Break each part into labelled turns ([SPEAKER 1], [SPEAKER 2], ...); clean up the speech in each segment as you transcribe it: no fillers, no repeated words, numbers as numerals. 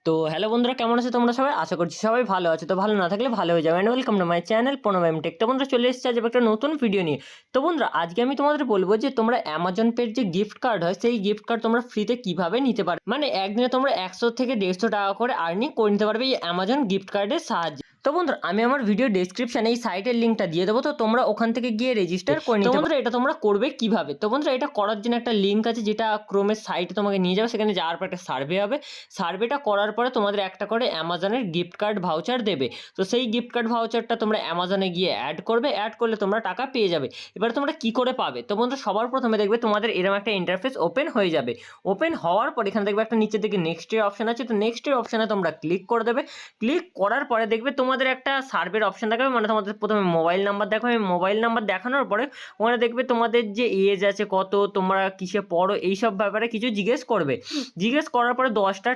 [SPEAKER 1] তো হ্যালো বন্ধুরা, কেমন আছো তোমরা সবাই? আশা করছি সবাই ভালো আছো। তো ভালো না থাকলে ভালো হয়ে যাবে। And welcome to my channel Pranab M tech. তো বন্ধুরা চলে এসেছে আজ একটা নতুন ভিডিও নিয়ে। তো বন্ধুরা আজকে আমি তোমাদের বলবো যে তোমরা অ্যামাজন পের যে গিফট কার্ড হয় সেই গিফট কার্ড তোমরা ফ্রিতে কিভাবে নিতে পারবে। মানে একদিনে তোমরা 100 থেকে 150 টাকা করে আর্নিং করে নিতে পারবে এই অ্যামাজন গিফট কার্ডের সাহায্যে। তো বন্ধুরা আমি আমার ভিডিও ডেসক্রিপশনে এই সাইটের লিঙ্কটা দিয়ে দেবো, তো তোমরা ওখান থেকে গিয়ে রেজিস্টার করে নিতে পারো। বন্ধুরা এটা তোমরা করবে কিভাবে? তো বন্ধুরা এটা করার জন্য একটা লিঙ্ক আছে যেটা ক্রোমের সাইটে তোমাকে নিয়ে যাবে। সেখানে যাওয়ার পর একটা সার্ভে হবে। সার্ভেটা করার পরে তোমাদের একটা করে অ্যামাজনের গিফট কার্ড ভাউচার দেবে। তো সেই গিফট কার্ড ভাউচারটা তোমরা অ্যামাজনে গিয়ে অ্যাড করবে। অ্যাড করলে তোমরা টাকা পেয়ে যাবে। এবার তোমরা কি করে পাবে? তো বন্ধুরা সবার প্রথমে দেখবে তোমাদের এরকম একটা ইন্টারফেস ওপেন হয়ে যাবে। ওপেন হওয়ার পর এখানে দেখবে একটা নিচের দিকে নেক্সটের অপশন আছে। তো নেক্সটের অপশনে তোমরা ক্লিক করে দেবে। ক্লিক করার পরে দেখবে তোমাদের একটা সার্ভের অপশন দেখাবে। মানে তোমাদের প্রথমে মোবাইল নাম্বার দেখাবে। মোবাইল নাম্বার দেখানোর পরে ওখানে দেখবে তোমাদের যে এজ আছে কত, তোমরা কিসে পড়ো, এইসব ব্যাপারে কিছু জিজ্ঞেস করবে। জিজ্ঞেস করার পরে 10টা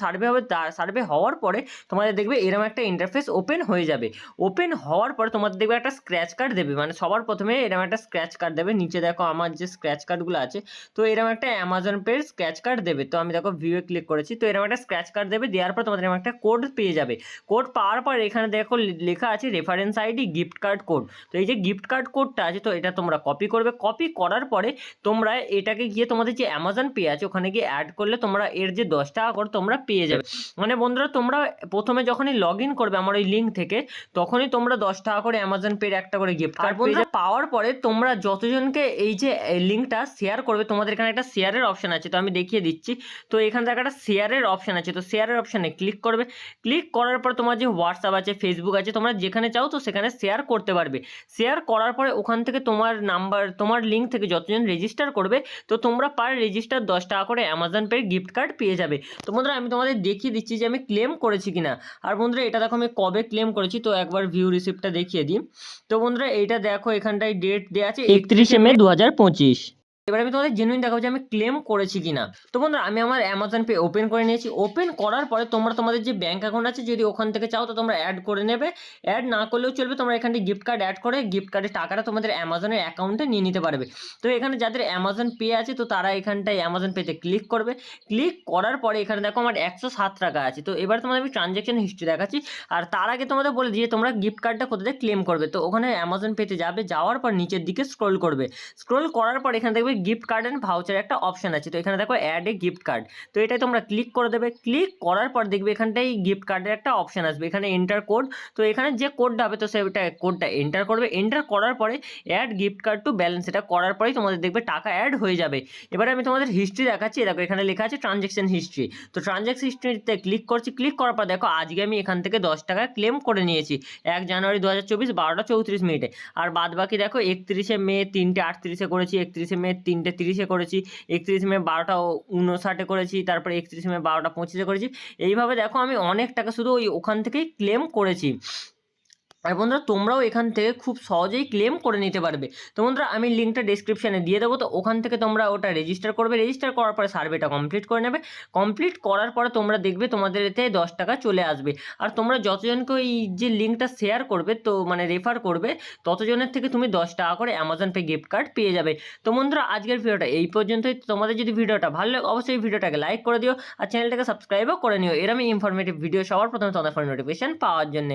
[SPEAKER 1] সার্ভে হবে। তার সার্ভে হওয়ার পরে তোমাদের দেখবে এরকম একটা ইন্টারফেস ওপেন হয়ে যাবে। ওপেন হওয়ার পরে তোমাদের দেখবে একটা স্ক্র্যাচ কার্ড দেবে। মানে সবার প্রথমে এরকম একটা স্ক্র্যাচ কার্ড দেবে। নিচে দেখো আমার যে স্ক্র্যাচ কার্ডগুলো আছে, তো এরকম একটা অ্যামাজন পের স্ক্র্যাচ কার্ড দেবে। তো আমি দেখো ভিউয়ে ক্লিক করেছি, তো এরকম একটা স্ক্র্যাচ কার্ড দেবে। দেওয়ার পর তোমাদের এরকম একটা কোড পেয়ে যাবে। কোড পাওয়ার পর এখানে দেখো লেখা আছে reference ID gift card code. তো এই যে গিফট কার্ড কোডটা আছে, তো এটা তোমরা কপি করবে। কপি করার পরে তোমরা এটাকে গিয়ে তোমাদের যে অ্যামাজন পে আছে ওখানে গিয়ে অ্যাড করলে তোমরা এর যে 10 টাকা করে তোমরা পেয়ে যাবে। মানে বন্ধুরা তোমরা প্রথমে যখনই লগ ইন করবে আমার ওই লিঙ্ক থেকে, তখনই তোমরা 10 টাকা করে অ্যামাজন পের একটা করে গিফট কার্ড পেয়ে যাবে। পাওয়ার পরে তোমরা যতজনকে এই যে লিঙ্কটা শেয়ার করবে, তোমাদের এখানে একটা শেয়ারের অপশন আছে। তো আমি দেখিয়ে দিচ্ছি। তো এখানে একটা শেয়ারের অপশন আছে। তো শেয়ারের অপশানে ক্লিক করবে। ক্লিক করার পর তোমার যে হোয়াটসঅ্যাপ আছে, ফেসবুক আছে, তোমরা যেখানে চাও তো সেখানে শেয়ার করতে পারবে। শেয়ার করার পরে ওখান থেকে তোমার নাম্বার, তোমার লিঙ্ক থেকে যতজন রেজিস্টার করবে, তো তোমরা পার রেজিস্টার 10 টাকা করে অ্যামাজন পের গিফট কার্ড পেয়ে যাবে। তো বন্ধুরা আমি তোমাদের দেখিয়ে দিচ্ছি যে আমি ক্লেম করেছি কিনা। আর বন্ধুরা এটা দেখো আমি কবে ক্লেম করেছি, তো একবার ভিউ রিসিপ্টটা দেখিয়ে দিই। তো বন্ধুরা এইটা দেখো এখানটায় ডেট দেওয়া আছে 31শে মে 2025। এবার আমি তোমাদের জেনুইন দেখাবো যে আমি ক্লেম করেছি কিনা। তো বন্ধুরা আমি আমার অ্যামাজন পে ওপেন করে নিয়েছি। ওপেন করার পরে তোমরা তোমাদের যে ব্যাঙ্ক অ্যাকাউন্ট আছে যদি ওখান থেকে চাও তো তোমরা অ্যাড করে নেবে। অ্যাড না করলেও চলবে, তোমরা এখানে গিফট কার্ড অ্যাড করে গিফট কার্ডের টাকাটা তোমাদের অ্যামাজনের অ্যাকাউন্টে নিয়ে নিতে পারবে। তো এখানে যাদের অ্যামাজন পে আছে তো তারা এখানটায় অ্যামাজন পেতে ক্লিক করবে। ক্লিক করার পরে এখানে দেখো আমার 107 টাকা আছে। তো এবার তোমাদের আমি ট্রানজ্যাকশন হিস্ট্রি দেখাচ্ছি। আর তার আগে তোমাদের বলে দিয়ে তোমরা গিফট কার্ডটা কোথায় ক্লেম করবে। তো ওখানে অ্যামাজন পেতে যাবে, যাওয়ার পর নিচের দিকে স্ক্রল করবে। স্ক্রল করার পর এখানে দেখবে গিফট কার্ড অ্যান্ড ভাউচার একটা অপশন আছে। তো এখানে দেখো অ্যাড এ গিফট কার্ড। তো এটাই তোমরা ক্লিক করে দেবে। ক্লিক করার পর দেখবে এখানটাই গিফট কার্ডের একটা অপশন আসবে। এখানে এন্টার কোড। তো এখানে যে কোডটা হবে তো সেটা কোডটা এন্টার করবে। এন্টার করার পরে add gift card to balance, এটা করার পরেই তোমাদের দেখবে টাকা অ্যাড হয়ে যাবে। এবারে আমি তোমাদের হিস্ট্রি দেখাচ্ছি। দেখো এখানে লেখা আছে ট্রানজ্যাকশন হিস্ট্রি। তো ট্রানজ্যাকশন হিস্ট্রিতে ক্লিক করছি। ক্লিক করার পর দেখো আজকে আমি এখান থেকে 10 টাকা ক্লেম করে নিয়েছি 1 জানুয়ারি 2024 12টা 34 মিনিটে। আর বাদ বাকি দেখো 31শে মে 3টে 38-এ করেছি, 31শে মে 3টে 30-এ করেছি, 31শে মে 12টা 59-এ করেছি, তারপরে 31শে মে 12টা 25-এ করেছি। এইভাবে দেখো আমি অনেক টাকা শুধু ওখান থেকেই ক্লেম করেছি। আর বন্ধুরা তোমরাও এখান থেকে খুব সহজেই ক্লেম করে নিতে পারবে। তো বন্ধুরা আমি লিঙ্কটা ডেসক্রিপশানে দিয়ে দেবো। তো ওখান থেকে তোমরা ওটা রেজিস্টার করবে। রেজিস্টার করার পরে সার্ভেটা কমপ্লিট করে নেবে। কমপ্লিট করার পরে তোমরা দেখবে তোমাদের এতে 10 টাকা চলে আসবে। আর তোমরা যতজনকে ওই যে লিঙ্কটা শেয়ার করবে, তো মানে রেফার করবে, ততজনের থেকে তুমি 10 টাকা করে অ্যামাজন পে গিফট কার্ড পেয়ে যাবে। তো বন্ধুরা আজকের ভিডিওটা এই পর্যন্তই। তোমাদের যদি ভিডিওটা ভালো লাগে অবশ্যই ভিডিওটাকে লাইক করে দিও আর চ্যানেলটাকে সাবস্ক্রাইবও করে নিও। এরকম ইনফরমেটিভ ভিডিও সবার প্রথমে তোমাদের ফোনে নোটিফিকেশন পাওয়ার জন্য।